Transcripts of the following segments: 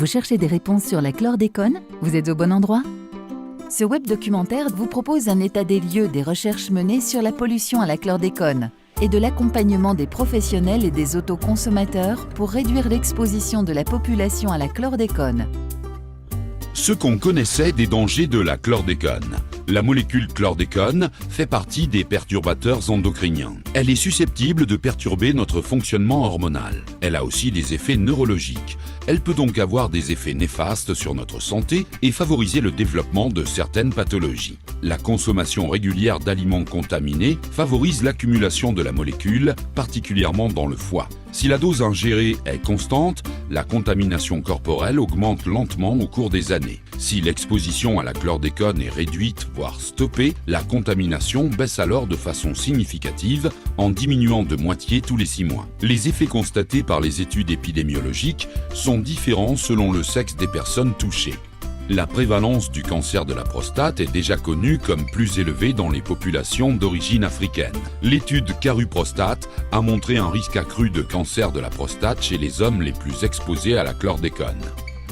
Vous cherchez des réponses sur la chlordécone? Vous êtes au bon endroit? Ce web documentaire vous propose un état des lieux des recherches menées sur la pollution à la chlordécone et de l'accompagnement des professionnels et des autoconsommateurs pour réduire l'exposition de la population à la chlordécone. Ce qu'on connaissait des dangers de la chlordécone. La molécule chlordécone fait partie des perturbateurs endocriniens. Elle est susceptible de perturber notre fonctionnement hormonal. Elle a aussi des effets neurologiques. Elle peut donc avoir des effets néfastes sur notre santé et favoriser le développement de certaines pathologies. La consommation régulière d'aliments contaminés favorise l'accumulation de la molécule, particulièrement dans le foie. Si la dose ingérée est constante, la contamination corporelle augmente lentement au cours des années. Si l'exposition à la chlordécone est réduite, voire stoppée, la contamination baisse alors de façon significative en diminuant de moitié tous les 6 mois. Les effets constatés par les études épidémiologiques sont différents selon le sexe des personnes touchées. La prévalence du cancer de la prostate est déjà connue comme plus élevée dans les populations d'origine africaine. L'étude Caru-Prostate a montré un risque accru de cancer de la prostate chez les hommes les plus exposés à la chlordécone.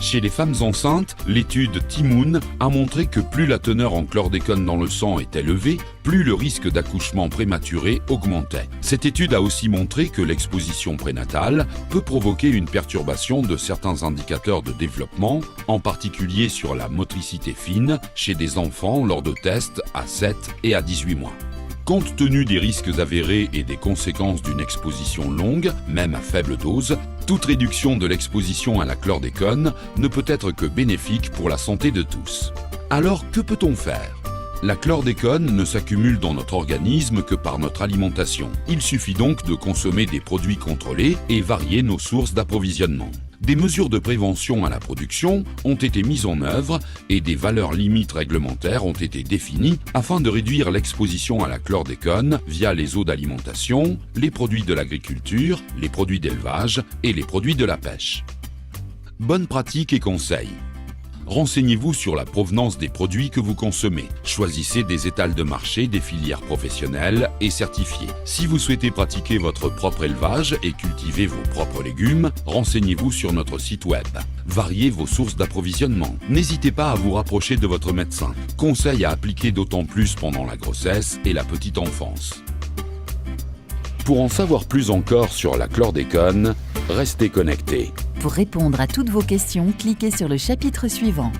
Chez les femmes enceintes, l'étude Timoun a montré que plus la teneur en chlordécone dans le sang est élevée, plus le risque d'accouchement prématuré augmentait. Cette étude a aussi montré que l'exposition prénatale peut provoquer une perturbation de certains indicateurs de développement, en particulier sur la motricité fine chez des enfants lors de tests à 7 et à 18 mois. Compte tenu des risques avérés et des conséquences d'une exposition longue, même à faible dose, toute réduction de l'exposition à la chlordécone ne peut être que bénéfique pour la santé de tous. Alors, que peut-on faire ? La chlordécone ne s'accumule dans notre organisme que par notre alimentation. Il suffit donc de consommer des produits contrôlés et varier nos sources d'approvisionnement. Des mesures de prévention à la production ont été mises en œuvre et des valeurs limites réglementaires ont été définies afin de réduire l'exposition à la chlordécone via les eaux d'alimentation, les produits de l'agriculture, les produits d'élevage et les produits de la pêche. Bonnes pratiques et conseils. Renseignez-vous sur la provenance des produits que vous consommez. Choisissez des étals de marché des filières professionnelles et certifiées. Si vous souhaitez pratiquer votre propre élevage et cultiver vos propres légumes, renseignez-vous sur notre site web. Variez vos sources d'approvisionnement. N'hésitez pas à vous rapprocher de votre médecin. Conseil à appliquer d'autant plus pendant la grossesse et la petite enfance. Pour en savoir plus encore sur la chlordécone, restez connectés. Pour répondre à toutes vos questions, cliquez sur le chapitre suivant.